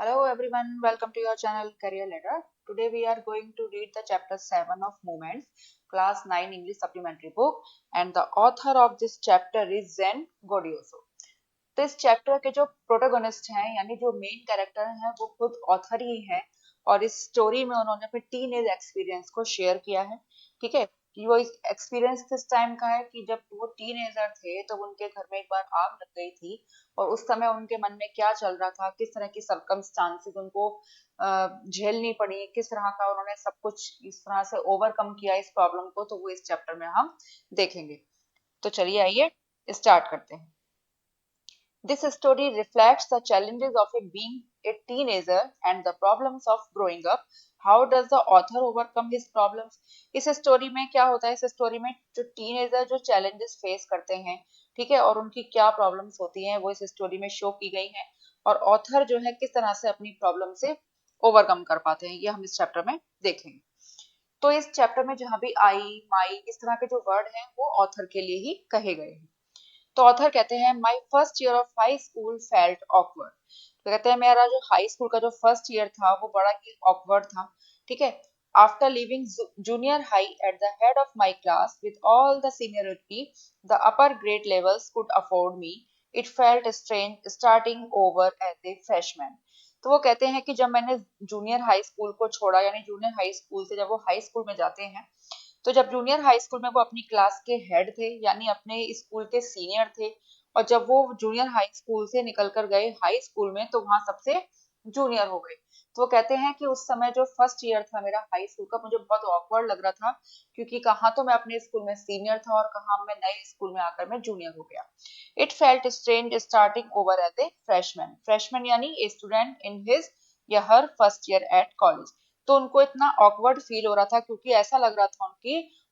Hello everyone, welcome to your channel Career Ladder. Today we are going to read the chapter 7 of Movements, class 9 English supplementary book, and the author of this chapter is Zen Godioso. तो इस chapter के जो protagonist हैं यानी जो main character हैं वो खुद ऑथर ही हैं और इस स्टोरी में उन्होंने अपने टीन एज एक्सपीरियंस को शेयर किया है। ठीक है, कि वो एक्सपीरियंस किस टाइम का है कि जब वो टीन एजर थे तो उनके घर में एक बार आग लग गई थी और उस समय उनके मन में क्या चल रहा था, किस तरह की सरकमस्टांसेस उनको झेलनी पड़ी, किस तरह का उन्होंने सब कुछ इस तरह से ओवरकम किया इस प्रॉब्लम को, तो वो इस चैप्टर में हम देखेंगे। तो चलिए आइए स्टार्ट करते हैं। This story reflects the challenges of being a teenager and the problems of growing up. How does the author overcome his problems? इस स्टोरी में क्या होता है, इस स्टोरी में जो टीनेजर जो चैलेंजेस फेस करते हैं, ठीक है, और उनकी क्या प्रॉब्लम्स होती हैं वो इस स्टोरी में शो की गई हैं और ऑथर जो है किस तरह से अपनी प्रॉब्लम से ओवरकम कर पाते हैं ये हम इस चैप्टर में देखेंगे। तो इस चैप्टर में जहां भी आई माई इस तरह के जो वर्ड हैं वो ऑथर के लिए ही कहे गए हैं। तो ऑथर कहते हैं my first year of high school felt awkward. तो कहते हैं मेरा जो हाई स्कूल का जो फर्स्ट ईयर था वो बड़ा ही ऑकवर्ड था। ठीक है, after living junior high at the head of my class with all the seniority the upper grade levels could afford me, it felt strange starting over as a freshman. तो वो कहते हैं कि जब मैंने जूनियर हाई स्कूल को छोड़ा यानी जूनियर हाई स्कूल से जब वो हाई स्कूल में जाते हैं, तो जब जूनियर हाई स्कूल में वो अपनी क्लास के हेड थे यानी अपने स्कूल के सीनियर थे और जब वो जूनियर हाई स्कूल से निकल कर गए हाई स्कूल में तो वहां सबसे जूनियर हो गए। तो वो कहते हैं कि उस समय जो फर्स्ट ईयर था मेरा हाई स्कूल का मुझे बहुत ऑकवर्ड लग रहा था क्योंकि कहाँ तो मैं अपने स्कूल में सीनियर था और कहाँ मैं नए स्कूल में आकर मैं जूनियर हो गया। It felt strange starting over as a freshman, freshman यानी ए स्टूडेंट इन हिज या her first year at college. तो उनको इतना ऑकवर्ड फील हो रहा था क्योंकि ऐसा लग रहा था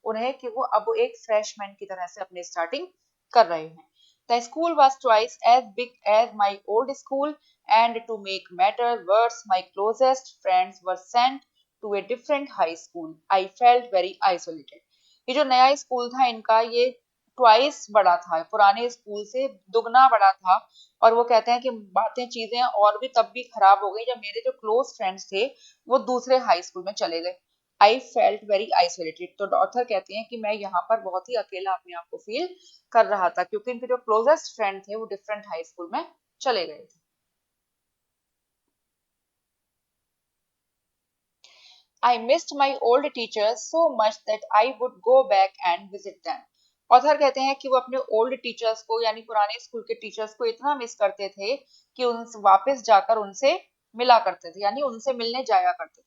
उन्हें कि वो अब एक फ्रेशमैन की तरह से अपनी स्टार्टिंग कर रहे हैं। The school was twice as big as my old school and to make matter worse my closest friends were sent to a different high school. I felt very isolated. ये जो नया स्कूल था इनका ये twice बड़ा था, पुराने school से दुगना बड़ा था। और वो कहते हैं कि बातें चीजें और भी तब भी खराब हो गई जब मेरे जो क्लोज फ्रेंड्स थे वो दूसरे हाई स्कूल में चले गए। I felt very isolated. तो ऑथर कहते हैं कि मैं यहाँ पर बहुत ही अकेला अपने आप को फील कर रहा था क्योंकि इनके जो क्लोजेस्ट फ्रेंड थे वो डिफरेंट हाई स्कूल में चले गए थे। I missed my old teachers so much that I would go back and visit them. Author कहते हैं कि वो अपने ओल्ड टीचर्स को यानी पुराने स्कूल के टीचर्स को इतना मिस करते थे कि उन वापस जाकर उनसे मिला करते थे यानी उनसे मिलने जाया करते थे।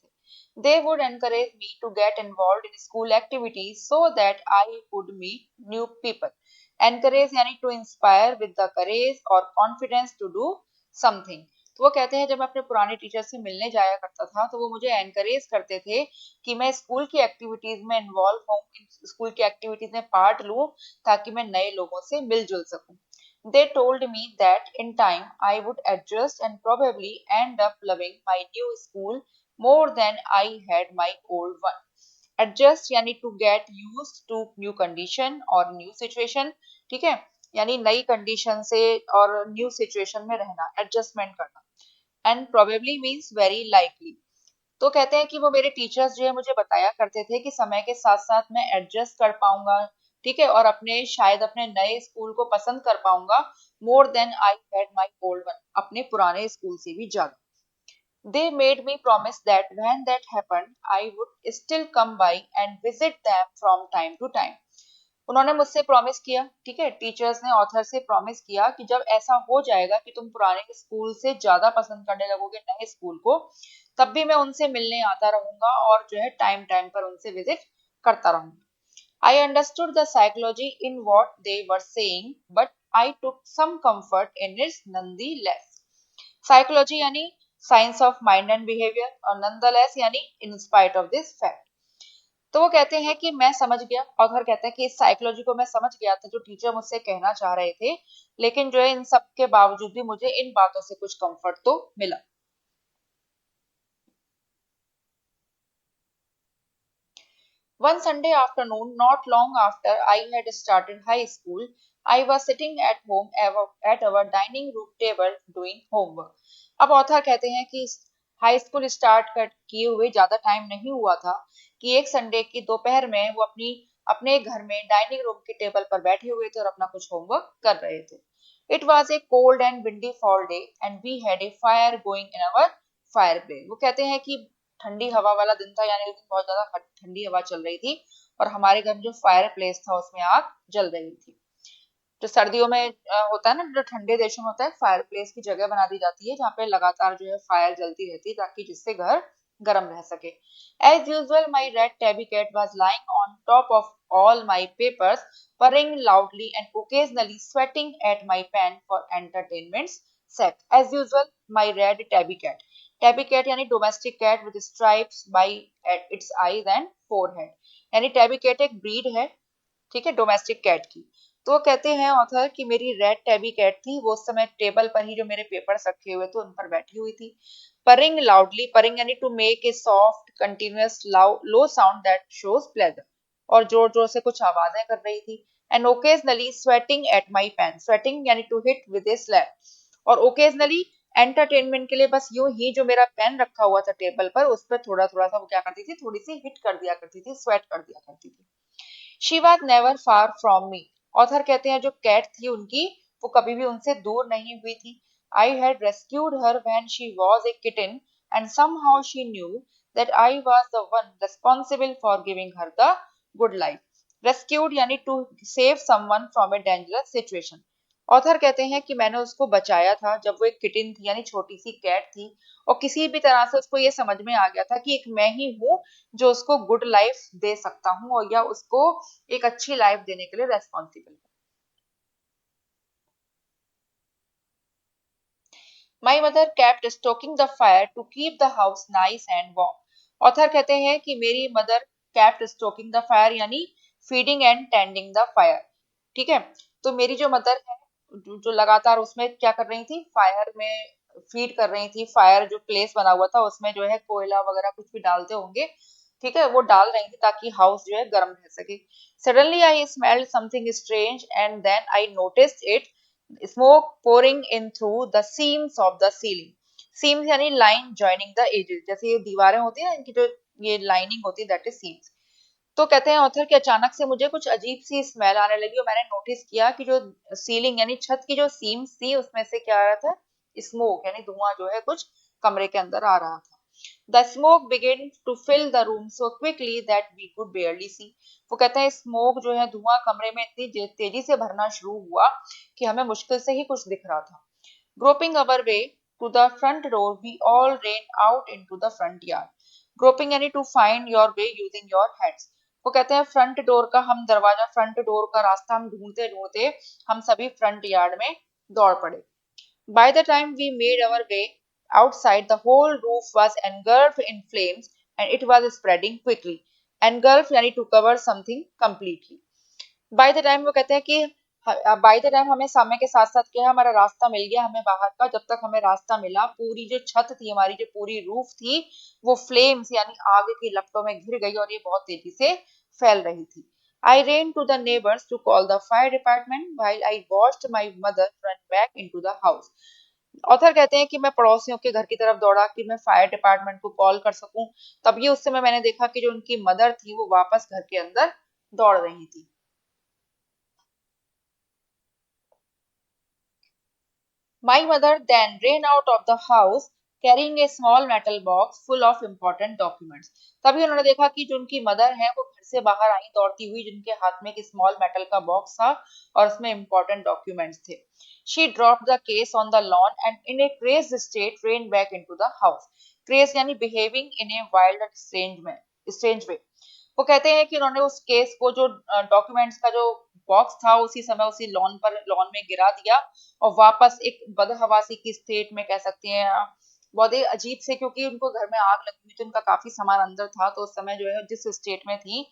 They would encourage me to get involved in school activities so that I could meet new people. Encourage यानी to inspire with the courage or confidence to do something. तो वो कहते हैं जब मैं अपने पुराने टीचर से मिलने जाया करता था तो वो मुझे एनकरेज करते थे कि मैं स्कूल की एक्टिविटीज में इन्वॉल्व हूँ, स्कूल की एक्टिविटीज में पार्ट लूँ ताकि मैं नए लोगों से मिलजुल सकूं। They told me that in time I would adjust and probably end up loving my new school more than I had my old one. Adjust यानी to get used to new condition और new situation। ठीक है, यानी नई condition से और new situation में रहना, एडजस्टमेंट करना। And probably means very likely. तो कहते हैं कि वो मेरे टीचर्स जो है मुझे बताया करते थे कि समय के साथ साथ मैं एडजस्ट कर पाऊंगा, ठीक है, और अपने शायद अपने नए स्कूल को पसंद कर पाऊंगा more than I had my old one, अपने पुराने स्कूल से भी ज्यादा। They made me promise that when that happened I would still come by and visit them from time to time. उन्होंने मुझसे प्रॉमिस किया, ठीक है, टीचर्स ने ऑथर से प्रॉमिस किया कि जब ऐसा हो जाएगा कि तुम पुराने स्कूल से ज्यादा पसंद करने लगोगे नए स्कूल को, तब भी मैं उनसे मिलने आता रहूंगा और जो है टाइम टाइम पर उनसे विजिट करता रहूंगा। I understood the psychology in what they were saying but I took some comfort in its nonetheless. Psychology यानी science of mind and behaviour और नंदलेस यानी in spite of this fact. तो वो कहते हैं कि मैं समझ गया, ऑथर कहते हैं कि इस साइकोलॉजी को मैं समझ गया था जो टीचर मुझसे कहना चाह रहे थे, लेकिन जो है इन सब के बावजूद भी मुझे इन बातों से कुछ कंफर्ट तो मिला। One Sunday afternoon, not long after I had started high school, I was sitting at home at our dining room table doing homework. अब ऑथर कहते हैं कि हाई स्कूल स्टार्ट कर किए हुए ज्यादा टाइम नहीं हुआ था कि एक संडे की दोपहर में वो अपने घर में डाइनिंग रूम के टेबल पर बैठे हुए थे और अपना कुछ होमवर्क कर रहे थे। It was a cold and windy fall day and we had a fire going in our fireplace. वो कहते हैं कि ठंडी हवा वाला दिन था, यानी उस दिन बहुत ज्यादा ठंडी हवा चल रही थी और हमारे घर में जो फायर प्लेस था उसमें आग जल रही थी। जो सर्दियों में होता है ना, जो ठंडे देशों में होता है, फायर प्लेस की जगह बना दी जाती है जहाँ पे लगातार जो है फायर जलती रहती है ताकि जिससे घर गर्म रह सके। As usual my red tabby cat was lying on top of all my papers, purring loudly and occasionally sweating at my pen for entertainment's sake. As usual, my red tabby cat. Tabby cat यानी domestic cat with stripes by at its eyes and forehead. यानी tabby cat एक breed है, ठीक है, domestic cat की। तो कहते हैं ऑथर कि मेरी रेड टैबी कैट थी, वो उस समय टेबल पर ही जो मेरे पेपर्स रखे हुए थे उन पर बैठी हुई थी। परिंग लाउडली, परिंग यानी to make a soft continuous low sound that shows pleasure, और जोर जोर से कुछ आवाजें कर रही थी। And occasionally swatting at my pen, swatting यानी to hit with a slap, और ओकेजनली एंटरटेनमेंट के लिए बस यूं ही जो मेरा पेन रखा हुआ था टेबल पर उस पर थोड़ा थोड़ा सा वो क्या करती थी, थोड़ी सी हिट कर दिया करती थी, स्वेट कर दिया करती थी। She was never far from me. Author कहते हैं जो कैट थी उनकी, वो कभी भी उनसे दूर नहीं हुई थी। I had rescued her when she was a kitten and somehow she knew that I was the one responsible for giving her the good life. Rescued यानी to save someone from a dangerous situation. Author कहते हैं कि मैंने उसको बचाया था जब वो एक किटिन थी, यानी छोटी सी कैट थी, और किसी भी तरह से उसको ये समझ में आ गया था कि एक मैं ही हूँ जो उसको गुड लाइफ दे सकता हूँ और या उसको एक अच्छी लाइफ देने के लिए रेस्पॉन्सिबल है। My mother kept stoking the fire to keep the house nice and warm. Author कहते हैं कि मेरी mother kept stoking the fire यानी feeding and tending the fire, ठीक है। तो मेरी जो मदर है जो लगातार उसमें क्या कर रही थी, फायर में फीड कर रही थी, फायर जो प्लेस बना हुआ था उसमें जो है कोयला वगैरह कुछ भी डालते होंगे, ठीक है, वो डाल रही थी ताकि हाउस जो है गर्म रह सके। Suddenly I smelled something strange and then I noticed it, smoke pouring in through the seams of the ceiling. Seams यानी लाइन joining the edges, जैसे ये दीवारें होती है ना इनकी जो ये लाइनिंग होती है, दैट इज सीम्स। तो कहते हैं ऑथर कि अचानक से मुझे कुछ अजीब सी स्मेल आने लगी और मैंने नोटिस किया कि जो सीलिंग यानी छत की जो सीम्स थी उसमें से क्या आ रहा था, स्मोक यानी धुआं जो है कुछ कमरे के अंदर आ रहा था। The smoke began to fill the room so quickly that we could barely see. वो कहते हैं स्मोक जो है धुआं कमरे में इतनी तेजी से भरना शुरू हुआ कि हमें मुश्किल से ही कुछ दिख रहा था। Groping our way to the front door, we all ran out into the front yard. Groping यानी to find your way using your hands. वो कहते हैं फ्रंट डोर का हम दरवाजा, फ्रंट डोर का रास्ता हम ढूंढते ढूंढते हम सभी फ्रंट यार्ड में दौड़ पड़े। By the time we made our way outside, the whole roof was engulfed in flames and it was spreading quickly. Engulfed यानी to cover something completely. By the time वो कहते हैं कि बाय द टाइम हमें समय के साथ साथ क्या है, हमारा रास्ता मिल गया हमें बाहर का। जब तक हमें रास्ता मिला पूरी जो छत थी हमारी, जो पूरी रूफ थी, वो फ्लेम्स यानी आग की लपटों में घिर गई और ये बहुत तेजी से फैल रही थी। I ran to the neighbors to call the fire department while I watched my mother run back into the house. Author कहते हैं कि मैं पड़ोसियों के घर की तरफ दौड़ा कि मैं फायर डिपार्टमेंट को कॉल कर सकूं। तभी उस समय मैंने देखा कि जो उनकी मदर थी वो वापस घर के अंदर दौड़ रही थी। My mother then ran out of the house carrying a small metal box full of important documents. तभी उन्होंने देखा कि जो उनकी मदर है वो घर से बाहर आई दौड़ती हुई, जिनके हाथ में एक स्मॉल मेटल का बॉक्स था और उसमें important documents थे। She dropped the case on the lawn and in a crazed state ran back into the house. Crazed यानी behaving in a wild and strange way। वो कहते हैं कि उन्होंने उस केस को जो डॉक्यूमेंट्स का जो बॉक्स था उसी समय उसी लॉन में गिरा दिया और वापस एक बदहवासी की स्टेट में कह सकते हैं, बहुत ही अजीब से, क्योंकि उनको घर में आग लगी हुई थी, उनका काफी सामान अंदर था, तो उस समय जो है जिस स्टेट में थी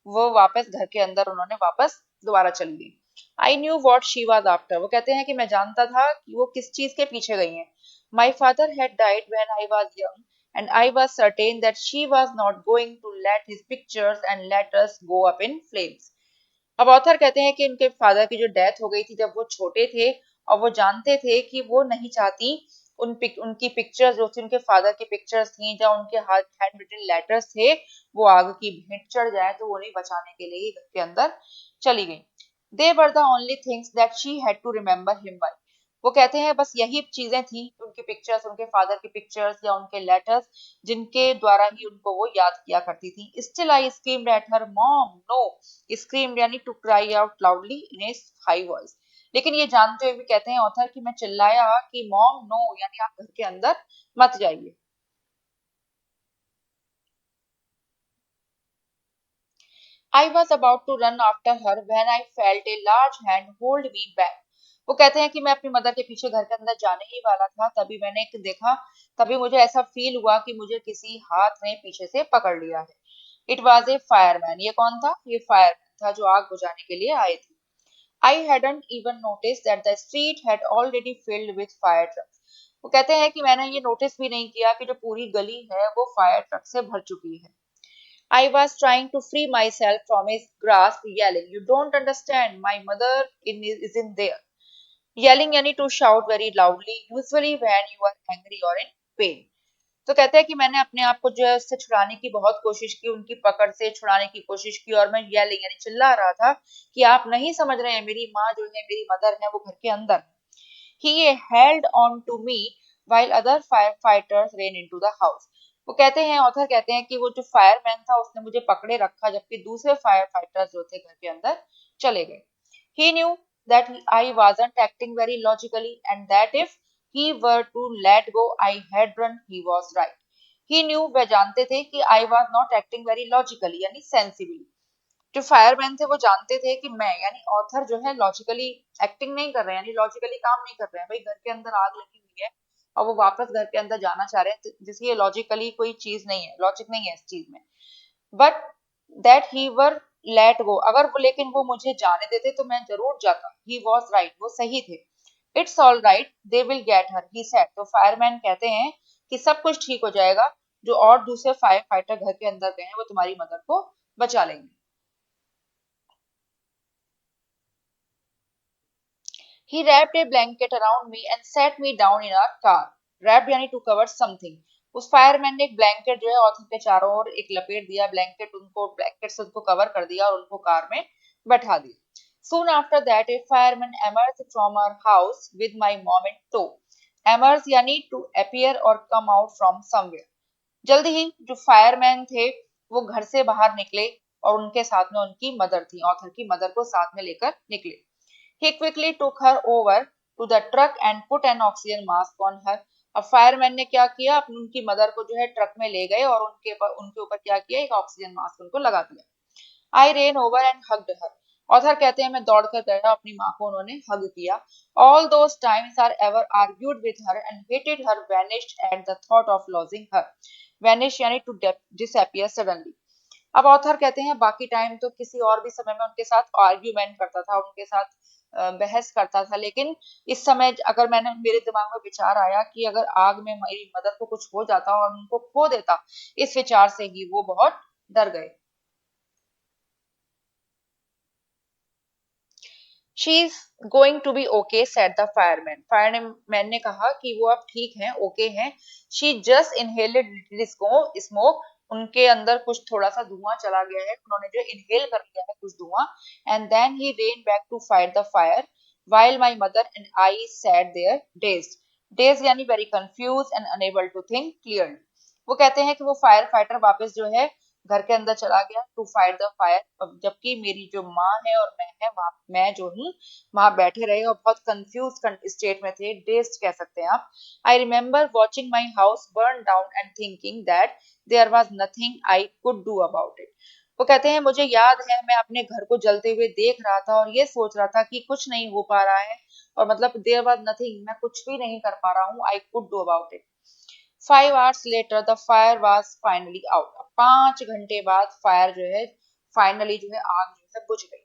वो वापस घर के अंदर उन्होंने वापस दोबारा चली गई। I knew what she was after. वो कहते हैं कि मैं जानता था कि वो किस चीज के पीछे गई हैं। My father had died when I was young and I was certain that she was not going to let his pictures and letters go up in flames. अब ऑथर कहते हैं कि उनके फादर की जो डेथ हो गई थी जब वो छोटे थे और वो जानते थे कि वो नहीं चाहती उनकी पिक्चर्स जो थी, उनके फादर की पिक्चर्स थी, या उनके हैंड रिटन लेटर्स थे, वो आग की भेंट चढ़ जाए तो वो उन्हें बचाने के लिए घर के अंदर चली गई। They were the only things that she had to remember him by. वो कहते हैं बस यही चीजें थी, उनकी पिक्चर्स, उनके फादर की पिक्चर्स या उनके लेटर्स, जिनके द्वारा ही उनको वो याद किया करती थी। Still I screamed at her mom no, screamed यानी to cry out loudly in a high voice. लेकिन ये जानते हुए भी कहते हैं ऑथर कि मैं चिल्लाया कि मॉम नो, यानी आप घर के अंदर मत जाइए। I was about to run after her when I felt a large hand hold me back. वो कहते हैं कि मैं अपनी मदर के पीछे घर के अंदर जाने ही वाला था, तभी मैंने एक देखा, तभी मुझे ऐसा फील हुआ कि मुझे किसी हाथ ने पीछे से पकड़ लिया है। It was A fireman. ये कौन था? ये फायरमैन था जो आग बुझाने के लिए आए थे। I hadn't even noticed that the street had already filled with fire trucks. वो कहते हैं कि मैंने ये नोटिस भी नहीं किया कि जो पूरी गली है वो फायर ट्रक से भर चुकी है। I was trying to free myself from his grasp, yelling, "You don't understand, my mother is in there." Yelling यानी to shout very loudly, usually when you are angry or in pain. तो कहते हैं कि मैंने अपने आप को जो है उससे छुड़ाने की बहुत कोशिश की, उनकी पकड़ से छुड़ाने की कोशिश की, और मैं yelling यानी चिल्ला रहा था कि आप नहीं समझ रहे हैं, मेरी माँ जो है, मेरी मदर है, वो घर के अंदर है। He held on to me while other firefighters ran into the house. वो कहते हैं, ऑथर कहते हैं कि वो जो फायरमैन था उसने मुझे पकड़े रखा, जबकि दूसरे फायर फाइटर्स जो थे घर के अंदर चले गए। He knew that I wasn't acting very logically and that if he were to let go I had run, he was right. He knew, वह जानते थे कि I was not acting very logically यानी sensibly। जो fireman थे वो जानते थे कि मैं यानी ऑथर जो है लॉजिकली एक्टिंग नहीं कर रहे हैं, यानी लॉजिकली काम नहीं कर रहे हैं। भाई घर के अंदर आग लगी हुई है और वो वापस घर के अंदर जाना चाह रहे हैं, जिसकी लॉजिकली कोई चीज नहीं है, लॉजिक नहीं है इस चीज में। But that he were let go, अगर वो, लेकिन वो मुझे जाने देते तो मैं जरूर जाता। ही वॉज राइट, वो सही थे। It's all right, they will get her, he said. तो फायरमैन कहते हैं कि सब कुछ ठीक हो जाएगा, जो और दूसरे फायर फाइटर घर के अंदर गए हैं वो तुम्हारी मदर को बचा लेंगे। He wrapped a blanket around me and sat me down in our car. Wrapped यानी to cover something. उस फायरमैन ने एक ब्लैंकेट जो है ऑथर के चारों ओर एक लपेट दिया, ब्लैंकेट से उनको कवर कर दिया और उनको कार में बैठा दिया। Soon after that, a fireman emerged from our house with my mom in tow. Emerge यानी to appear or come out from somewhere. जल्दी ही जो फायरमैन थे वो घर से बाहर निकले और उनके साथ में उनकी मदर थी, ऑथर की मदर को साथ में लेकर निकले। He quickly took her over to the truck and put an oxygen mask on her. अब फायरमैन ने क्या किया, अपनी उनकी मदर को जो है ट्रक में ले गए और उनके ऊपर क्या किया, एक ऑक्सीजन मास्क उनको लगा दिया। I ran over and hugged her. Author कहते हैं मैं दौड़कर गया, अपनी माँ को उन्होंने हग किया। All those times I ever argued with her and hated her vanished at the thought of losing her. Vanish यानी to disappear suddenly. अब ऑथर कहते हैं बाकी टाइम तो किसी और भी समय में उनके साथ आर्ग्यूमेंट करता था, उनके साथ बहस करता था, लेकिन इस समय अगर मेरे दिमाग में विचार आया कि अगर आग में मेरी मदर को कुछ हो जाता और उनको खो देता, इस विचार से ही वो बहुत डर गए। She is going to be okay said the fireman. Fireman ने कहा कि वो अब ठीक हैं, ओके हैं। She just inhaled little smoke, उनके अंदर कुछ थोड़ा सा धुआं चला गया है, उन्होंने जो इनहेल कर लिया है कुछ धुआं। And then he ran back to fight the fire while my mother and I sat there dazed. Dazed यानी very confused and unable to think clearly. वो कहते हैं कि वो फायर फाइटर वापस जो है घर के अंदर चला गया टू फाइट द फायर, जबकि मेरी जो माँ है और मैं है वहाँ, मैं जो हूँ वहां बैठे रहे और बहुत कंफ्यूज स्टेट में थे, डेस्ड कह सकते हैं आप। I remember watching my house burn down and thinking that there was nothing I could do about it. वो कहते हैं मुझे याद है मैं अपने घर को जलते हुए देख रहा था और ये सोच रहा था कि कुछ नहीं हो पा रहा है, और मतलब देयर वॉज नथिंग, मैं कुछ भी नहीं कर पा रहा हूँ, आई could do about it. 5 hours later the fire was finally out. 5 घंटे बाद फायर जो है फाइनली जो है आग जो है बुझ गई।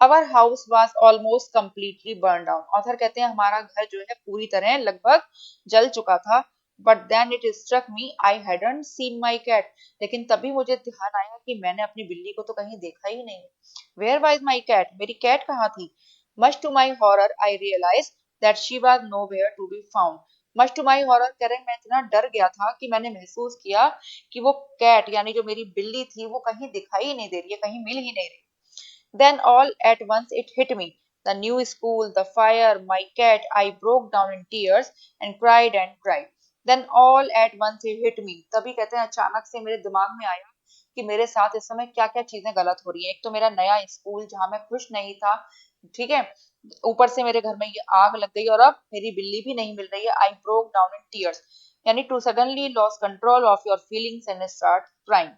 Our house was almost completely burned down. Author कहते हैं हमारा घर जो है पूरी तरह लगभग जल चुका था। But then it struck me I hadn't seen my cat. लेकिन तभी मुझे ध्यान आया कि मैंने अपनी बिल्ली को तो कहीं देखा ही नहीं। Where was my cat? मेरी कैट कहाँ थी? Much to my horror, I realized that she was nowhere to be found. Much to my horror, कह रहे हैं मैं इतना डर गया था कि मैंने महसूस किया कि वो कैट यानी जो मेरी बिल्ली थी वो कहीं दिखाई ही नहीं दे रही है, कहीं मिल ही नहीं रही। Then all at once it hit me. The new school, the fire, my cat. I broke down in tears and cried and cried. Then all at once it hit me. तभी कहते हैं अचानक से मेरे दिमाग में आया कि मेरे साथ इस समय क्या क्या चीजें गलत हो रही हैं। एक तो मेरा नया स्कूल जहां मैं खुश नहीं था, ठीक है, ऊपर से मेरे घर में ये आग लग गई और अब मेरी बिल्ली भी नहीं मिल रही है। I broke down in tears, यानी to suddenly lose control of your feelings and start crying.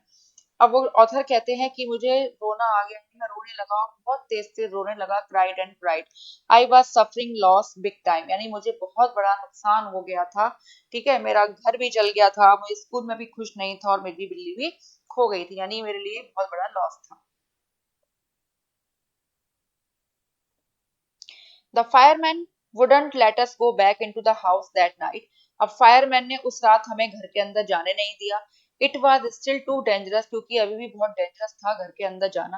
अब वो ऑथर कहते हैं कि मुझे रोना आ गया, मैं रोने लगा, बहुत तेज तेज रोने लगा, cried and cried. I was suffering loss big time, यानी मुझे बहुत बड़ा नुकसान हो गया था, ठीक है, मेरा घर भी जल गया था, मैं स्कूल में भी खुश नहीं था और मेरी बिल्ली भी खो गई थी, यानी मेरे लिए बहुत बड़ा लॉस था। The fireman wouldn't let us go back into the house that night. अब फायरमैन ने उस रात हमें घर के अंदर जाने नहीं दिया। It was still too dangerous, क्योंकि अभी भी बहुत डेंजरस था घर के अंदर जाना।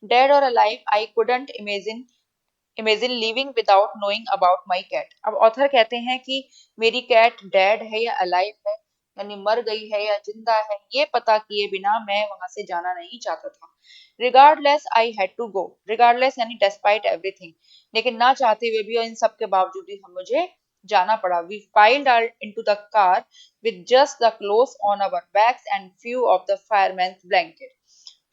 डेड और alive I couldn't imagine living without knowing about my cat. अब ऑथर कहते हैं कि मेरी कैट डेड है या अलाइव है, यानी मर गई है या जिंदा है, ये पता किए बिना मैं वहां से जाना नहीं चाहता था। Regardless I had to go, regardless यानी डिस्पाइट एवरीथिंग, लेकिन ना चाहते हुए भी और इन सब के बावजूद भी हम मुझे जाना पड़ा। We piled into the car with just the clothes on our backs and few of the fireman's blanket.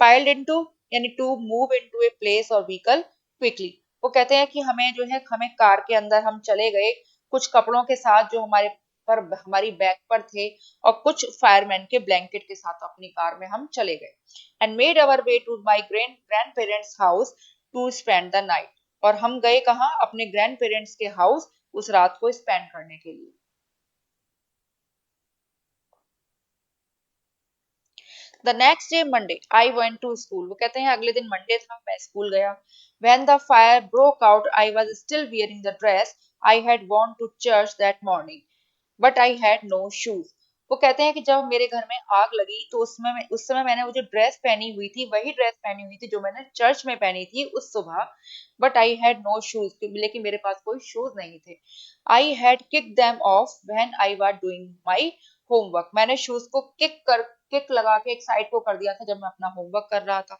Piled into यानी to move into a place or vehicle quickly। वो कहते हैं कि हमें जो है हमें कार के अंदर हम चले गए कुछ कपड़ों के साथ जो हमारे पर हमारी बैग पर थे और कुछ फायरमैन के ब्लैंकेट के साथ अपनी कार में हम चले गए। And made our way to my grandparents house to spend the night. और हम गए कहाँ, अपने ग्रैंड पेरेंट्स के हाउस उस रात को स्पेंड करने के लिए। The next day Monday I went to school. वो कहते हैं अगले दिन मंडे था, मैं स्कूल गया। When the fire broke out I was still wearing the dress I had worn to church that morning but I had no shoes. वो कहते हैं कि जब मेरे घर में आग लगी तो उस समय मैंने वो जो ड्रेस पहनी हुई थी वही ड्रेस पहनी हुई थी जो मैंने चर्च में पहनी थी उस सुबह। But I had no shoes, लेकिन मेरे पास कोई शूज नहीं थे। I had kick them off when I was doing my homework. मैंने शूज को किक लगा के एक साइड को कर दिया था जब मैं अपना होमवर्क कर रहा था।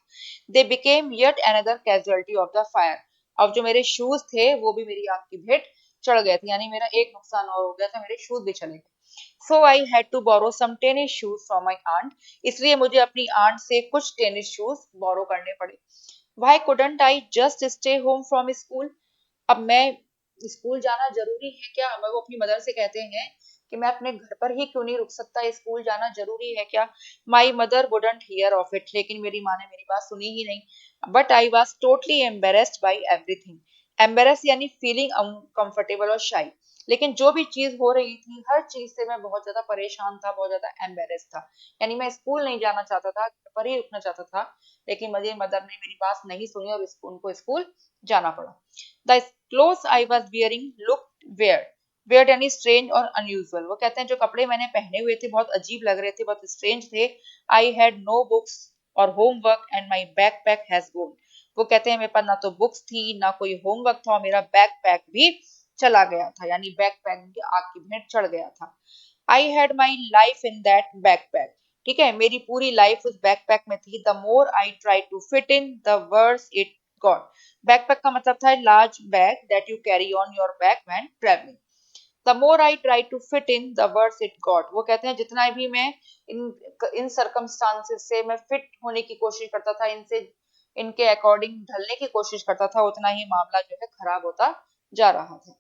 They became yet another casualty of the fire. अब जो मेरे शूज थे वो भी मेरी आग की भेंट चढ़ गए थे, यानी मेरा एक नुकसान और हो गया था, मेरे शूज भी चले गए। So I had to borrow some tennis shoes from my aunt. इसलिए मुझे अपनी आंट से कुछ टेनिस शूज बोरो करने पड़े। Why couldn't I just stay home from school. अब मैं स्कूल जाना जरूरी है क्या, मैं वो अपनी मदर से कहते हैं कि मैं अपने घर पर ही क्यों नहीं रुक सकता, स्कूल जाना जरूरी है क्या। My mother wouldn't here of it, लेकिन मेरी माँ ने मेरी बात सुनी ही नहीं। But I was totally embarrassed by everything. Embarrass यानी फीलिंग अनकंफर्टेबल और शाई। लेकिन जो भी चीज हो रही थी हर चीज से मैं बहुत ज्यादा परेशान था, बहुत ज्यादा एम्बेरस था, यानी मैं स्कूल नहीं जाना चाहता था, घर पर ही रुकना चाहता था। लेकिन मुझे मदर ने मेरी बात नहीं सुनी और उनको स्कूल जाना पड़ा। The clothes I was wearing looked weird. Weird यानी स्ट्रेंज और अनयूजुअल। वो कहते हैं जो कपड़े मैंने पहने हुए थे बहुत अजीब लग रहे थे, बहुत स्ट्रेंज थे। आई हैड नो बुक्स और homework and my backpack has gone. वो कहते हैं मेरे पास ना तो बुक्स थी ना कोई होमवर्क था और मेरा बैकपैक भी चला गया था, यानी बैकपैक की आग की भेंट चढ़ गया था। I had my life in that backpack. ठीक है, मेरी पूरी लाइफ उस बैकपैक में थी। The more I try to fit in the worse it got. Backpack का मतलब था large bag that you carry on your back when travelling. The more I try to fit in the worse it got. वो कहते हैं जितना भी मैं इन इन circumstances से मैं फिट होने की कोशिश करता था, इनसे इनके अकॉर्डिंग ढलने की कोशिश करता था, उतना ही मामला जो है खराब होता जा रहा था।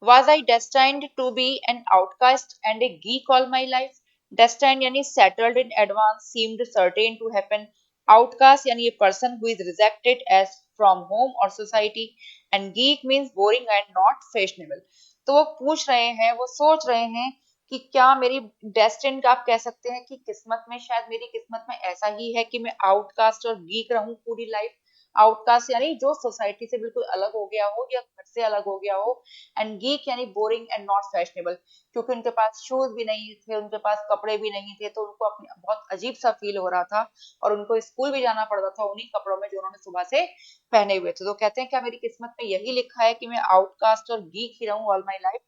Was I destined to be an outcast and a geek all my life? Destined यानी settled in advance, seemed certain to happen. Outcast यानी a person who is rejected as from home or society. And geek means boring and not fashionable. तो वो पूछ रहे हैं, वो सोच रहे हैं कि क्या मेरी डेस्टिन आप कह सकते हैं कि किस्मत में, शायद मेरी किस्मत में ऐसा ही है कि मैं आउटकास्ट और गीक रहूं पूरी लाइफ। आउटकास्ट यानी जो सोसाइटी से बिल्कुल अलग हो गया हो या घर से अलग हो गया हो, एंड गीक यानी बोरिंग एंड नॉट फैशनेबल, क्योंकि उनके पास शूज भी नहीं थे, उनके पास कपड़े भी नहीं थे, तो उनको अपने बहुत अजीब सा फील हो रहा था और उनको स्कूल भी जाना पड़ रहा था उन्हीं कपड़ों में जो उन्होंने सुबह से पहने हुए थे। तो कहते हैं क्या मेरी किस्मत में यही लिखा है कि मैं आउटकास्ट और गीक ही रहूं all my life?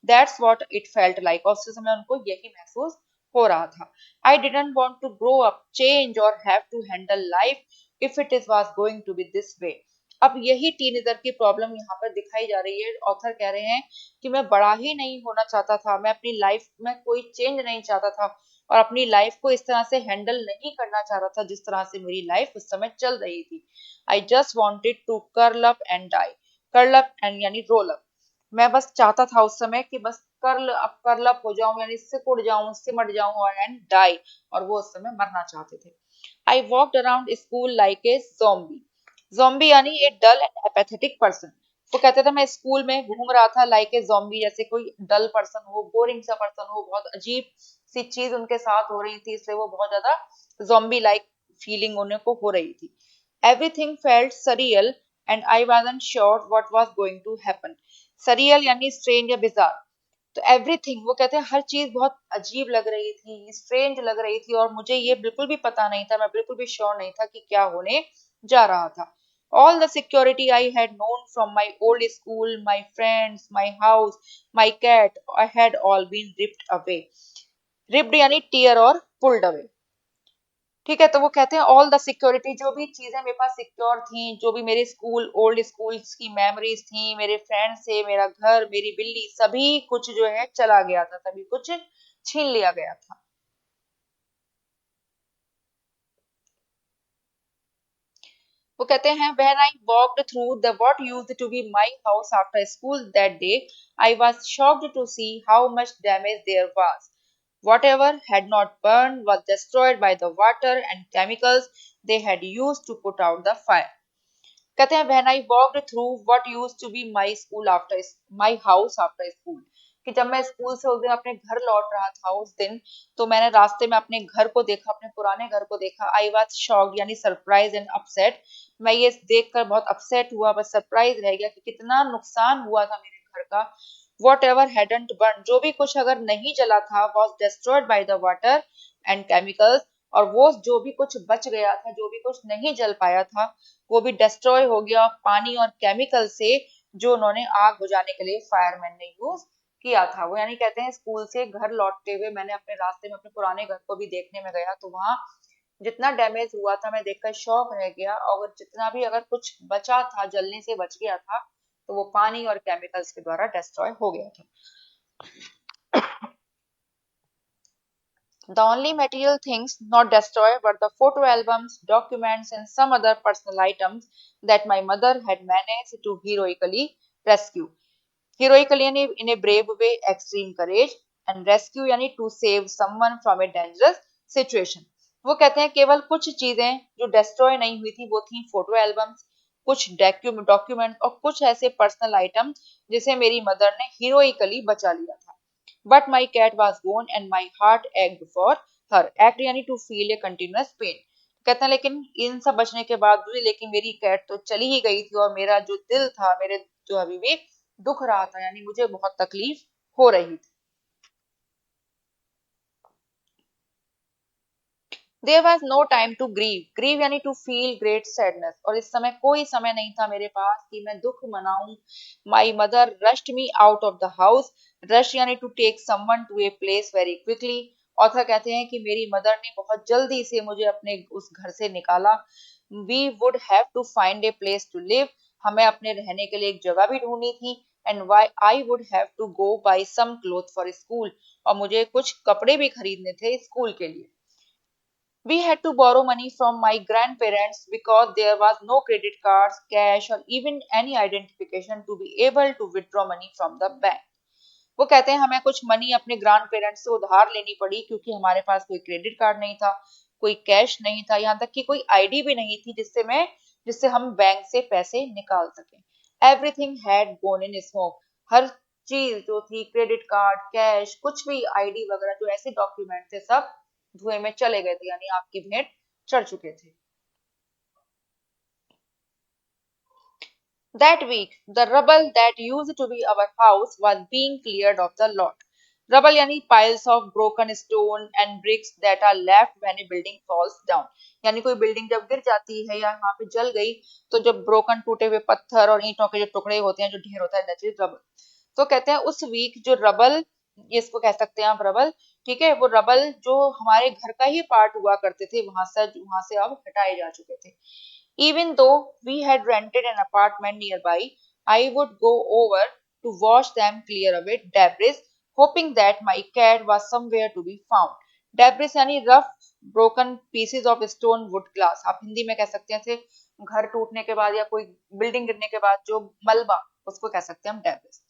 That's what it felt like. और उस समय उनको यही महसूस हो रहा था। I didn't want to grow up, change और have to handle life if it is was going to be this way. अब यही टीनेजर की प्रॉब्लम यहाँ पर दिखाई जा रही है। ऑथर कह रहे हैं कि मैं बड़ा ही नहीं होना चाहता था, मैं अपनी लाइफ में कोई चेंज नहीं चाहता था और अपनी लाइफ को इस तरह से हैंडल नहीं करना चाह रहा था जिस तरह से मेरी लाइफ उस समय चल रही थी। I just wanted to curl up and die. Curl up and यानी रोल अप। मैं बस चाहता था उस समय कि बस कर्ल अप हो जाऊं यानी सिकुड़ जाऊं, सिमट जाऊं और एंड डाई, और वो उस समय मरना चाहते थे। I walked around school like a zombie. Zombie यानी ए डल एंड एपैथेटिक पर्सन। वो कहते थे मैं स्कूल में घूम रहा था लाइक ए ज़ॉम्बी, जैसे कोई डल पर्सन हो, बोरिंग सा पर्सन हो, बहुत अजीब सी चीज उनके साथ हो रही थी, इसलिए वो बहुत ज्यादा ज़ॉम्बी लाइक फीलिंग उन्हें को हो रही थी। Everything felt surreal and I wasn't sure what was going to happen. Surreal यानी स्ट्रेंज या बिजार। तो एवरीथिंग, वो कहते हैं हर चीज बहुत अजीब लग रही थी, स्ट्रेंज लग रही थी, और मुझे ये बिल्कुल भी पता नहीं था, मैं बिल्कुल भी श्योर नहीं था कि क्या होने जा रहा था। All the security I had known from my old school, my friends, my house, my cat, I had all been ripped away. Ripped यानी tear और pulled away। ठीक है, तो वो कहते हैं ऑल द सिक्योरिटी, जो भी चीजें मेरे पास सिक्योर थी, जो भी मेरे स्कूल ओल्ड स्कूल्स की मेमोरीज थी, मेरे फ्रेंड्स थे, मेरा घर, मेरी बिल्ली, सभी कुछ जो है चला गया था, सभी कुछ छीन लिया गया था। वो कहते हैं when I walked through the what used to be my house after school that day, I was shocked to see how much damage there was. Whatever had not burned was destroyed by the water and chemicals they had used to put out the fire. कहते हैं when I walked through what used to be my school after my house after school, कि जब मैं school से उस दिन अपने घर लौट रहा था उस दिन, तो मैंने रास्ते में अपने घर को देखा, अपने पुराने घर को देखा। आई वॉज शॉक्ड यानी सरप्राइज एंड अपसेट। मैं ये देखकर बहुत अपसेट हुआ, बस सरप्राइज रह गया कि कितना नुकसान हुआ था मेरे घर का। वॉट एवर हैडंट बर्न, जो भी कुछ अगर नहीं जला था, was destroyed by the water and chemicals, और वो जो भी कुछ बच गया था, जो भी कुछ नहीं जल पाया था, वो भी डिस्ट्रॉय हो गया पानी और केमिकल से, जो उन्होंने आग बुझाने के लिए फायरमैन ने यूज किया था। वो यानी कहते हैं स्कूल से घर लौटते हुए मैंने अपने रास्ते में अपने पुराने घर को भी देखने में गया, तो वहां जितना डैमेज हुआ था मैं देखकर शॉक रह गया, और जितना भी अगर कुछ बचा था, जलने से बच गया था, तो वो पानी और केमिकल्स के द्वारा डिस्ट्रॉय हो गया था। The only material things not destroyed were the photo albums, documents, and some other personal items that my mother had managed to heroically rescue. Heroically यानी in a brave way, extreme courage, and rescue यानी to save someone from a dangerous situation. वो कहते हैं केवल कुछ चीजें जो destroy नहीं हुई थी वो थी फोटो एल्बम्स, कुछ डॉक्यूमेंट और कुछ ऐसे पर्सनल आइटम जिसे मेरी मदर ने हीरोइकली बचा लिया था। But my cat was gone and my heart ached for her. Ached यानी to feel a continuous pain. कहते हैं लेकिन इन सब बचने के बाद भी लेकिन मेरी कैट तो चली ही गई थी, और मेरा जो दिल था, मेरे जो अभी भी दुख रहा था, यानी मुझे बहुत तकलीफ हो रही थी। There was no time to grieve. Grieve यानी टू फील ग्रेट सैडनेस, और इस समय कोई समय नहीं था मेरे पास कि मैं दुख मनाऊं। My mother rushed me out of the house. Rush यानी to take someone to a place very quickly. Author कहते हैं कि मेरी मदर ने बहुत जल्दी से मुझे अपने उस घर से निकाला। We would have to find a place to live. हमें अपने रहने के लिए एक जगह भी ढूंढनी थी। And why I would have to go buy some cloth for school, और मुझे कुछ कपड़े भी खरीदने थे स्कूल के लिए। We had to borrow money from my grandparents because there was no credit cards, cash, or even any identification to be able to withdraw money from the bank. वो कहते हैं हमें कुछ मनी अपने ग्रैंड पेरेंट्स से उधार लेनी पड़ी, क्योंकि हमारे पास कोई क्रेडिट कार्ड नहीं था, कोई कैश नहीं था, यहाँ तक कि कोई आईडी भी नहीं थी जिससे हम बैंक से पैसे निकाल सकें। Everything had gone in smoke. हर चीज जो थी, क्रेडिट कार्ड, कैश, कुछ भी आईडी वगैरह जो ऐसे डॉक्यूमेंट थे, सब धुएं में चले गए थे, यानी आग की भेंट चढ़ चुके थे। That week, the rubble that used to be our house was being cleared of the lot. Rubble यानी piles of broken stone and bricks that are left when a building falls down. यानी कोई building जब गिर जाती है या वहां पे जल गई तो जब ब्रोकन टूटे हुए पत्थर और ईंटों के जो टुकड़े होते हैं जो ढेर होता है दैट इज रबल. तो कहते हैं उस वीक जो रबल, इसको कह सकते हैं आप रबल, ठीक है, वो रबल जो हमारे घर का ही पार्ट हुआ करते थे वहां से अब हटाए जा चुके थे. Even though we had rented an apartment nearby, I would go over to watch them clear away debris, hoping that my cat was somewhere to be found. Debris यानी rough broken pieces of stone wood glass. आप हिंदी में कह सकते हैं इसे घर टूटने के बाद या कोई बिल्डिंग गिरने के बाद जो मलबा, उसको कह सकते हैं हम debris.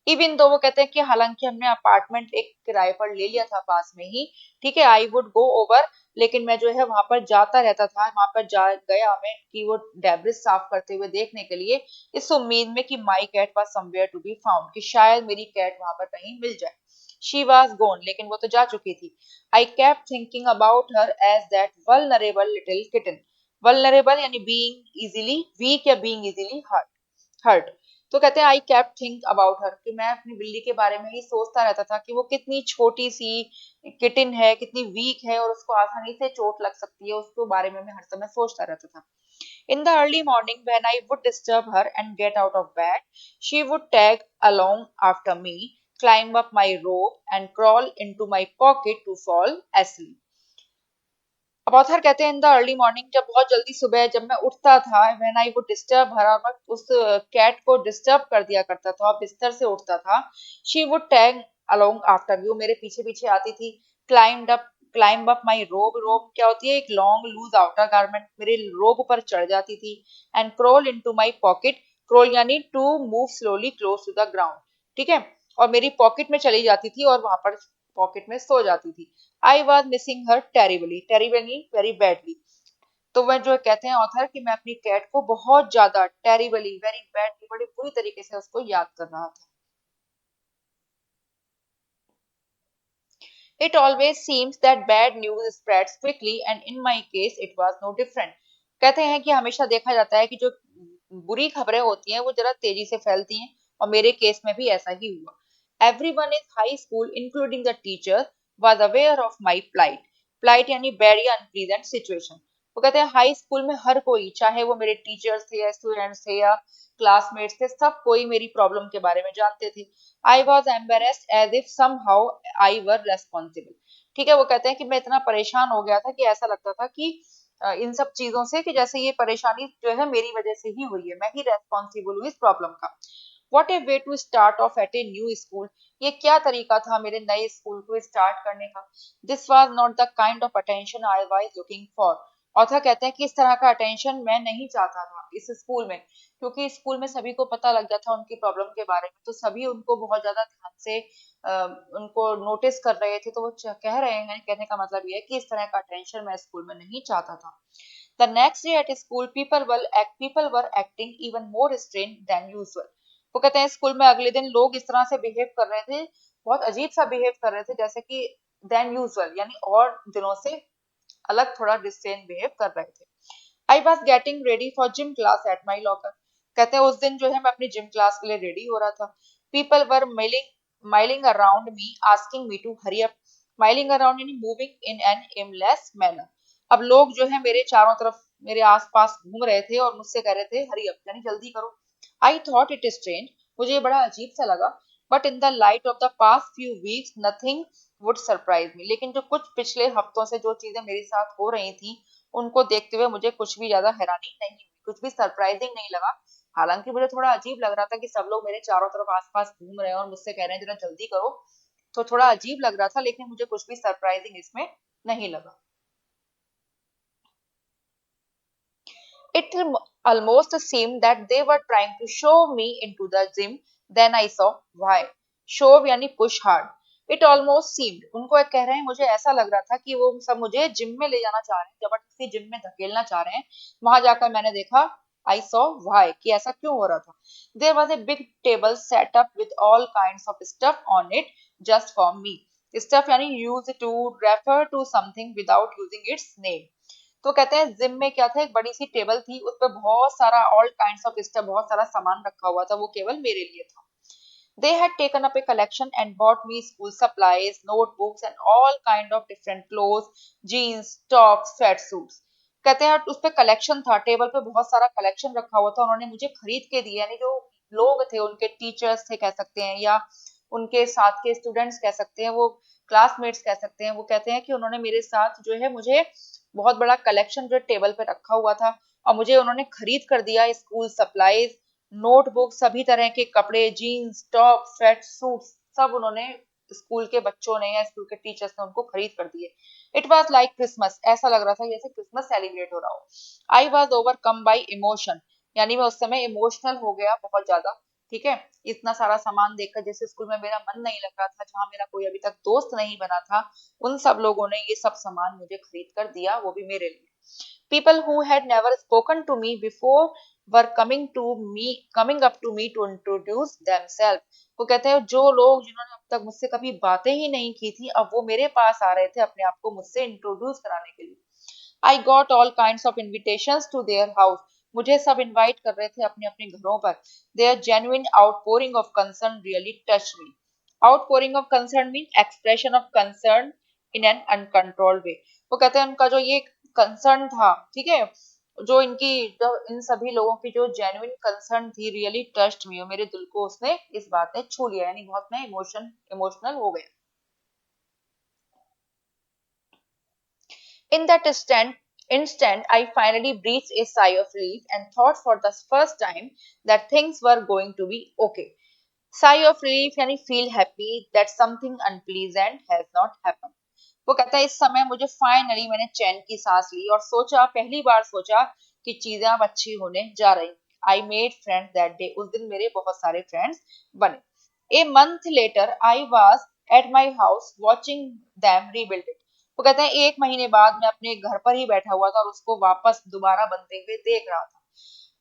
इवन दो वो कहते हैं कि हालांकि हमने अपार्टमेंट एक किराए पर ले लिया था पास में ही, ठीक है, आई वुड गो ओवर, लेकिन मैं जो है वहां पर जाता रहता था, वहां पर जा गया मैं कि वो डेब्रिस साफ करते हुए देखने के लिए, इस उम्मीद में कि my cat was somewhere to be found, कि शायद मेरी कैट वहां पर कहीं मिल जाए. शी वाज गोन, लेकिन वो तो जा चुकी थी. I kept thinking about her as that vulnerable little kitten. Vulnerable यानी बीइंग इजीली वीक या बीइंग इजीली हर्ट. तो कहते हैं I kept think about her, कि मैं अपनी बिल्ली के बारे में ही सोचता रहता था कि वो कितनी छोटी सी किटिन है, कितनी वीक है और उसको आसानी से चोट लग सकती है, उसके बारे में मैं हर समय सोचता रहता था. In the early morning, when I would disturb her and get out of bed, she would tag along after me, climb up my rope, and crawl into my pocket to fall asleep. अब author कहते हैं in the early morning, जब बहुत जल्दी सुबह जब मैं उठता था, when I would disturb her, मैं उस कैट को डिस्टर्ब कर दिया करता था और बिस्तर से उठता था. She would tag along after you, मेरे पीछे पीछे आती थी. क्लाइंब अप माई रोब, रोब क्या होती है, एक लॉन्ग लूज आउटर गारमेंट, मेरे रोब पर चढ़ जाती थी. And crawl into my pocket, crawl यानी to move slowly close to the ground, ठीक है, और मेरी पॉकेट में चली जाती थी और वहां पर पॉकेट में सो जाती थी. I was missing her terribly, terribly very badly. तो वह जो कहते हैं ऑथर कि मैं अपनी कैट को बहुत ज्यादा टेरिबली वेरी बैडली बड़ी बुरी तरीके से उसको याद कर रहा था. It always seems that bad news spreads quickly and in my case it was no different. कहते हैं कि हमेशा देखा जाता है कि जो बुरी खबरें होती हैं वो जरा तेजी से फैलती हैं और मेरे केस में भी ऐसा ही हुआ. Everyone in high school including the teacher was aware of my plight. Plight यानी very unpleasant situation. वो कहते हैं हाई स्कूल में हर कोई, चाहे वो मेरे टीचर्स थे या स्टूडेंट्स थे या क्लासमेट्स थे, सब कोई मेरी प्रॉब्लम के बारे में जानते थे. I was embarrassed as if somehow I were responsible. ठीक है, वो कहते हैं कि मैं इतना परेशान हो गया था कि ऐसा लगता था कि इन सब चीजों से कि जैसे ये परेशानी जो है मेरी वजह से ही हुई है, मैं ही रेस्पॉन्सिबल हूँ इस प्रॉब्लम का. What a way to start off at a new school, ये क्या तरीका था मेरे नए स्कूल को स्टार्ट करने का. This was not the kind of attention I was looking for. Author कहते हैं कि इस तरह का अटेंशन मैं नहीं चाहता था इस स्कूल में, क्योंकि स्कूल में सभी को पता लग गया था उनकी प्रॉब्लम के बारे में, तो सभी उनको बहुत ज्यादा ध्यान से उनको नोटिस कर रहे थे, तो वो कह रहे हैं, कहने का मतलब ये है कि इस तरह का अटेंशन मैं स्कूल में नहीं चाहता था. The next day at school people were acting even more strain than usual. वो कहते हैं स्कूल में अगले दिन लोग इस तरह से बिहेव कर रहे थे, बहुत अजीब सा बिहेव कर रहे थे, जैसे कि देन यूजुअल यानी और दिनों से अलग थोड़ा डिस्टेंस बिहेव कर रहे थे. I was getting ready for gym class at my locker. कहते हैं उस दिन जो है मैं अपनी जिम क्लास के लिए रेडी हो रहा था. People were milling around me asking me to hurry up. Milling around यानी moving in an aimless manner. अब लोग जो है मेरे चारों तरफ मेरे आसपास घूम रहे थे और मुझसे कह रहे थे हरी अप यानी जल्दी करो. आई थॉट इट स्ट्रेंज, मुझे ये बड़ा अजीब सा लगा. But in the light of the past few weeks nothing would surprise me. लेकिन जो कुछ पिछले हफ्तों से जो चीजें मेरे साथ हो रही थी उनको देखते हुए मुझे कुछ भी ज्यादा हैरानी नहीं हुई, कुछ भी सरप्राइजिंग नहीं लगा. हालांकि मुझे थोड़ा अजीब लग रहा था कि सब लोग मेरे चारों तरफ आसपास घूम रहे हैं और मुझसे कह रहे हैं जरा जल्दी करो, तो थोड़ा अजीब लग रहा था, लेकिन मुझे कुछ भी सरप्राइजिंग इसमें नहीं लगा. It almost seemed that they were trying to shove me into the gym. Then I saw why. Shove यानी push hard. It almost seemed. उनको कह रहे हैं मुझे ऐसा लग रहा था कि वो सब मुझे जिम में ले जाना चाह रहे हैं, जबरदस्ती जिम में धकेलना चाह रहे हैं. वहां जाकर मैंने देखा I saw why कि ऐसा क्यों हो रहा था. There was a big table set up with all kinds of stuff on it just for me. Stuff यानी used to refer to something without using its name. तो कहते हैं जिम में क्या था, एक बड़ी सी टेबल थी, उस पर बहुत सारा ऑल काइंड ऑफ स्टफ, बहुत सारा सामान रखा हुआ था, वो केवल मेरे लिए था। They had taken up a collection and bought me school supplies, notebooks, and all kind of different clothes, jeans, tops, sweatsuits. कहते हैं उस पे कलेक्शन था, टेबल पे बहुत सारा कलेक्शन रखा हुआ था, उन्होंने मुझे खरीद के दिया, यानी जो लोग थे, उनके टीचर्स थे कह सकते हैं, या उनके साथ के स्टूडेंट्स कह सकते हैं, वो क्लासमेट्स कह सकते हैं, वो कहते हैं कि उन्होंने मेरे साथ जो है मुझे बहुत बड़ा कलेक्शन जो टेबल पे रखा हुआ था, और मुझे उन्होंने खरीद कर दिया स्कूल सप्लाईज, नोटबुक, सभी तरह के कपड़े, जीन्स, टॉप, स्वेट सूट, सब उन्होंने स्कूल के बच्चों ने या स्कूल के टीचर्स ने उनको खरीद कर दिए। इट वॉज लाइक क्रिसमस, ऐसा लग रहा था जैसे क्रिसमस सेलिब्रेट हो रहा हो। I was overcome by emotion, यानी मैं उस समय इमोशनल हो गया बहुत ज्यादा। ठीक है, इतना सारा सामान देखकर, जैसे स्कूल में मेरा मन नहीं लग रहा था, जहाँ मेरा कोई अभी तक दोस्त नहीं बना था, उन सब लोगों ने ये सब सामान मुझे खरीद कर दिया, वो भी मेरे लिए। People who had never spoken to me before were coming up to me to introduce themselves. वो कहते हैं जो लोग जिन्होंने अब तक मुझसे कभी बातें ही नहीं की थी, अब वो मेरे पास आ रहे थे अपने आप को मुझसे इंट्रोड्यूस कराने के लिए। I got all kinds of invitations to their house. मुझे सब इनवाइट कर रहे थे अपने अपने घरों पर। Their genuine outpouring of concern really touched me. Outpouring of concern means expression of concern in an uncontrolled way. वो कहते हैं उनका जो ये कंसर्न था, ठीक है, जो इनकी जो इन सभी लोगों की जो जेन्युइन कंसर्न थी, रियली टच्ड मी, मेरे दिल को उसने, इस बात ने छू लिया, यानी बहुत मैं इमोशनल हो गया। In that instant, I finally breathed a sigh of relief and thought for the first time that things were going to be okay. Sigh of relief यानी feel happy that something unpleasant has not happened. वो कहता है इस समय मुझे finally मैंने चैन की सांस ली और सोचा, पहली बार सोचा कि चीजें अब अच्छी होने जा रही। I made friends that day, उस दिन मेरे बहुत सारे फ्रेंड्स बने। A month later I was at my house watching them rebuild it. वो कहते हैं एक महीने बाद मैं अपने घर पर ही बैठा हुआ था और उसको वापस दोबारा बनते हुए देख रहा था।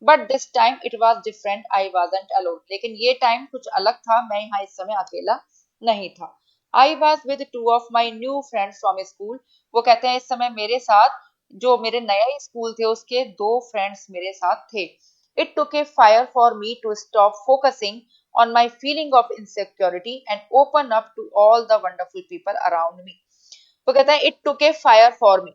But this time it was different, I wasn't alone, लेकिन ये टाइम कुछ अलग था, मैं यहाँ इस समय अकेला नहीं था। I was with two of my new friends from school. वो कहते हैं इस समय मेरे साथ जो मेरे नए स्कूल थे उसके दो फ्रेंड्स मेरे साथ थे। It took a fire for me to stop focusing on my feeling of insecurity and open up to all the wonderful people around me. वो कहता है it took a fire for me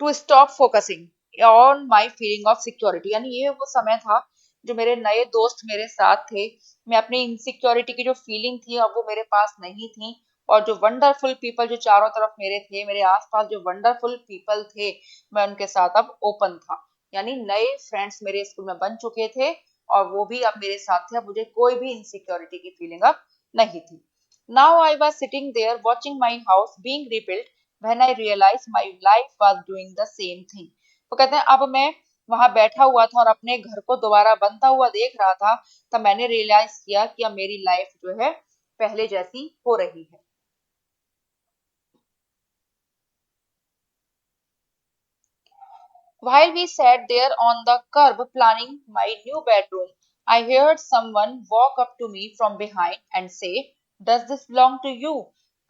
to stop focusing on my feeling of security, यानी ये वो समय था जो मेरे नए दोस्त मेरे साथ थे, मैं अपनी इनसिक्योरिटी की जो फीलिंग थी अब वो मेरे पास नहीं थी, और जो वंडरफुल पीपल जो चारों तरफ मेरे थे, मेरे आसपास जो वंडरफुल पीपल थे, मैं उनके साथ अब ओपन था, यानी नए फ्रेंड्स मेरे स्कूल में बन चुके थे और वो भी अब मेरे साथ थे, अब मुझे कोई भी इनसिक्योरिटी की फीलिंग अब नहीं थी। Now I was sitting there watching my house being rebuilt when I realized my life was doing the same thing. तो कहते हैं अब मैं वहां बैठा हुआ था और अपने घर को दोबारा बनता हुआ देख रहा था, तब मैंने रियलाइज किया कि अब मेरी लाइफ जो है पहले जैसी हो रही है। While we sat there on the curb planning my new bedroom, I heard someone walk up to me from behind and say, does this belong to you?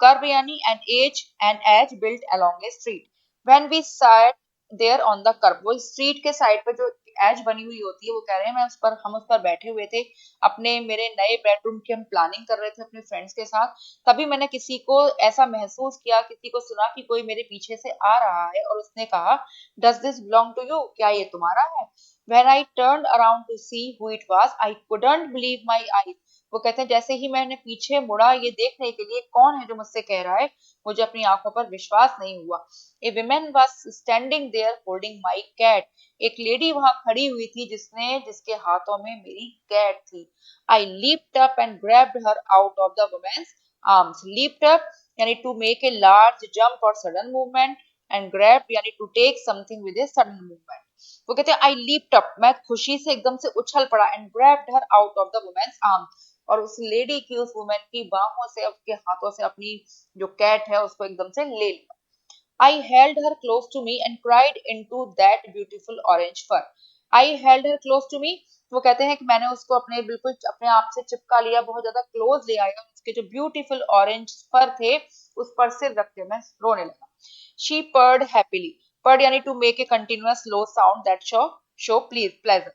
Curb yani an edge built along a street. When we sat there on the curb, वो street के side पे जो as बनी हुई होती है, वो कह रहे हैं मैं उस पर, हम उस पर बैठे हुए थे, अपने मेरे नए बेडरूम की हम प्लानिंग कर रहे थे अपने फ्रेंड्स के साथ। तभी मैंने किसी को ऐसा महसूस किया, किसी को सुना कि कोई मेरे पीछे से आ रहा है और उसने कहा, does this belong to you, क्या ये तुम्हारा है? When I turned around to see who it was, I couldn't believe my eyes. वो कहते हैं जैसे ही मैंने पीछे मुड़ा ये देखने के लिए कौन है जो मुझसे कह रहा है, मुझे अपनी आंखों पर विश्वास नहीं हुआ। A women was standing there holding my cat. एक लेडी वहां खड़ी हुई थी जिसके हाथों में मेरी कैट थी। I leaped up and grabbed her out of the woman's arms. Leaped up यानी to make a large jump or sudden movement, and grab यानी to take something with a sudden movement. वो कहते हैं आई leaped up, मैं खुशी से एकदम से उछल पड़ा, and grabbed her out of the women's arm, और उस लेडी की, उस वुमेन की बाहों से, उसके हाथों से अपनी जो कैट है उसको एकदम से ले लिया। I held her close to me and cried into that beautiful orange fur. I held her close to me. वो कहते हैं कि मैंने उसको अपने बिल्कुल अपने आप से चिपका लिया, बहुत ज्यादा क्लोज ले आया, उसके जो ब्यूटीफुल ऑरेंज फर थे उस पर सिर रख के मैं रोने लगा। She purred happily. पर्ड यानी to make a continuous low sound that show please pleasure.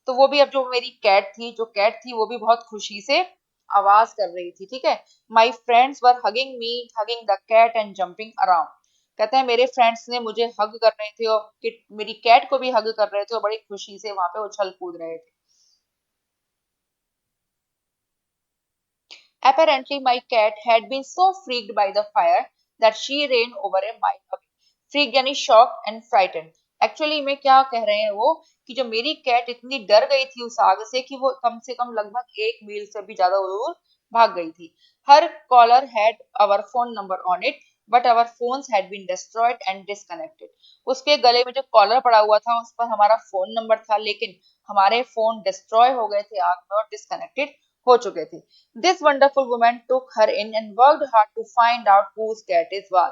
तो वो भी, अब जो मेरी कैट थी, जो कैट थी वो भी बहुत खुशी से आवाज कर रही थी, ठीक है। My friends were hugging me, hugging the cat and jumping around. कहते हैं मेरे फ्रेंड्स ने मुझे हग कर रहे थे और मेरी कैट को भी हग कर रहे थे और बड़ी खुशी से वहां पे उछल कूद रहे थे। Apparently, my cat had been so freaked by the fire that she ran over a mile away. Freaked यानी shocked and frightened. Actually में क्या कह रहे हैं वो, कि जो मेरी कैट इतनी डर गई थी उस आग से कि वो कम से कम लगभग 1 मील से भी ज्यादा दूर भाग गई थी। Her collar had our phone number on it, but our phones had been destroyed and disconnected. उसके गले में जो कॉलर पड़ा हुआ था उस पर हमारा फोन नंबर था, लेकिन हमारे फोन डिस्ट्रॉय हो गए थे आग में और डिस्कनेक्टेड हो चुके थे। This wonderful woman took her in and worked hard to find out whose cat it was.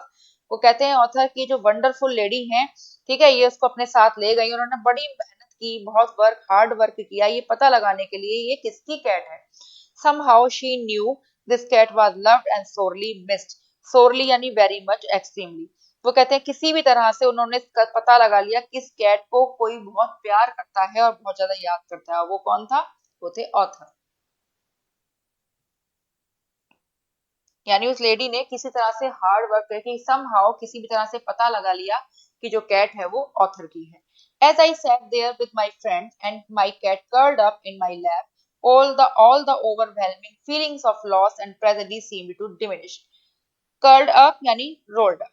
वो कहते हैं ऑथर की जो वंडरफुल लेडी हैं, ठीक है, ये उसको अपने साथ ले गई। उन्होंने बड़ी मेहनत की, बहुत हार्ड वर्क किया ये पता लगाने के लिए ये किसकी कैट है। Somehow she knew this cat was loved and sorely missed. Sorely यानी very much, extremely. वो कहते हैं किसी भी तरह से उन्होंने इसका पता लगा लिया किस कैट को कोई बहुत प्यार करता है और बहुत ज्यादा याद करता है। वो कौन था? वो थे ऑथर। यानी उस लेडी ने किसी तरह से हार्ड वर्क करके समहाउ किसी भी तरह से पता लगा लिया कि जो कैट है वो ऑथर की है। As I sat there with my friend and my cat curled up in my lap, all the overwhelming feelings of loss and tragedy seemed to diminish. Curled up यानी रोल्ड अप।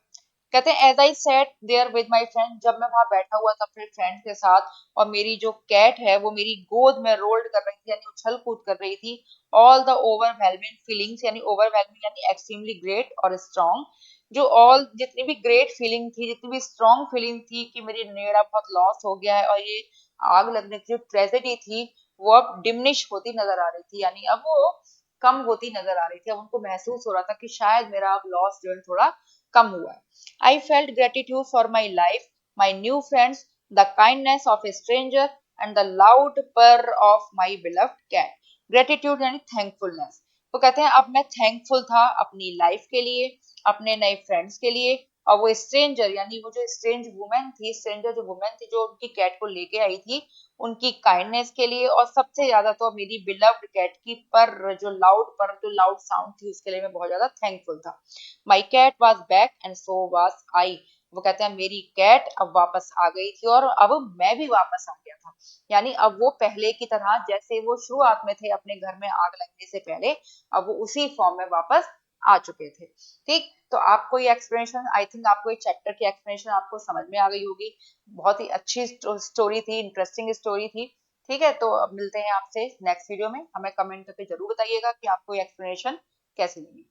कहते हैं as I sat there with my friend, जब मैं वहां बैठा हुआ था अपने फ्रेंड के साथ और मेरी जो कैट है वो मेरी गोद में रोल्ड कर रही थी यानी उछल कूद कर रही थी। ऑल द ओवरवेलमिंग फीलिंग्स यानी ओवरवेलमिंग यानी एक्सट्रीमली ग्रेट और स्ट्रॉन्ग, जो ऑल जितनी भी ग्रेट फीलिंग थी, जितनी भी स्ट्रॉन्ग फीलिंग थी कि मेरा बहुत लॉस हो गया है और ये आग लगने की जो ट्रेजेडी थी वो अब डिमिनिश होती नजर आ रही थी, यानी अब वो कम होती नजर आ रही थी। अब उनको महसूस हो रहा था कि शायद मेरा अब लॉस जो है थोड़ा कम हुआ है। I felt gratitude for my life, my new friends, the kindness of a stranger, and the loud purr of my beloved cat. Gratitude यानी thankfulness। तो कहते हैं अब मैं थैंकफुल था अपनी लाइफ के लिए, अपने नए फ्रेंड्स के लिए, और वो स्ट्रेंजर यानी वो जो स्ट्रेंज वुमेन थी, स्ट्रेंजर जो वुमेन थी जो उनकी कैट को लेके आई थी, उनकी काइंडनेस के लिए, और सबसे ज्यादा तो मेरी बिलव्ड कैट की पर जो लाउड साउंड थी उसके लिए मैं बहुत ज्यादा थैंकफुल था। My cat was back and so was I. वो कहते हैं मेरी कैट अब वापस आ गई थी और अब मैं भी वापस आ गया था। यानी अब वो पहले की तरह जैसे वो शुरुआत में थे अपने घर में आग लगने से पहले, अब वो उसी फॉर्म में वापस आ चुके थे। ठीक, तो आपको ये एक्सप्लेनेशन, आई थिंक आपको ये चैप्टर की एक्सप्लेनेशन आपको समझ में आ गई होगी। बहुत ही अच्छी स्टोरी थी, इंटरेस्टिंग स्टोरी थी। ठीक है, तो अब मिलते हैं आपसे नेक्स्ट वीडियो में। हमें कमेंट करके जरूर बताइएगा कि आपको ये एक्सप्लेनेशन कैसी लगी।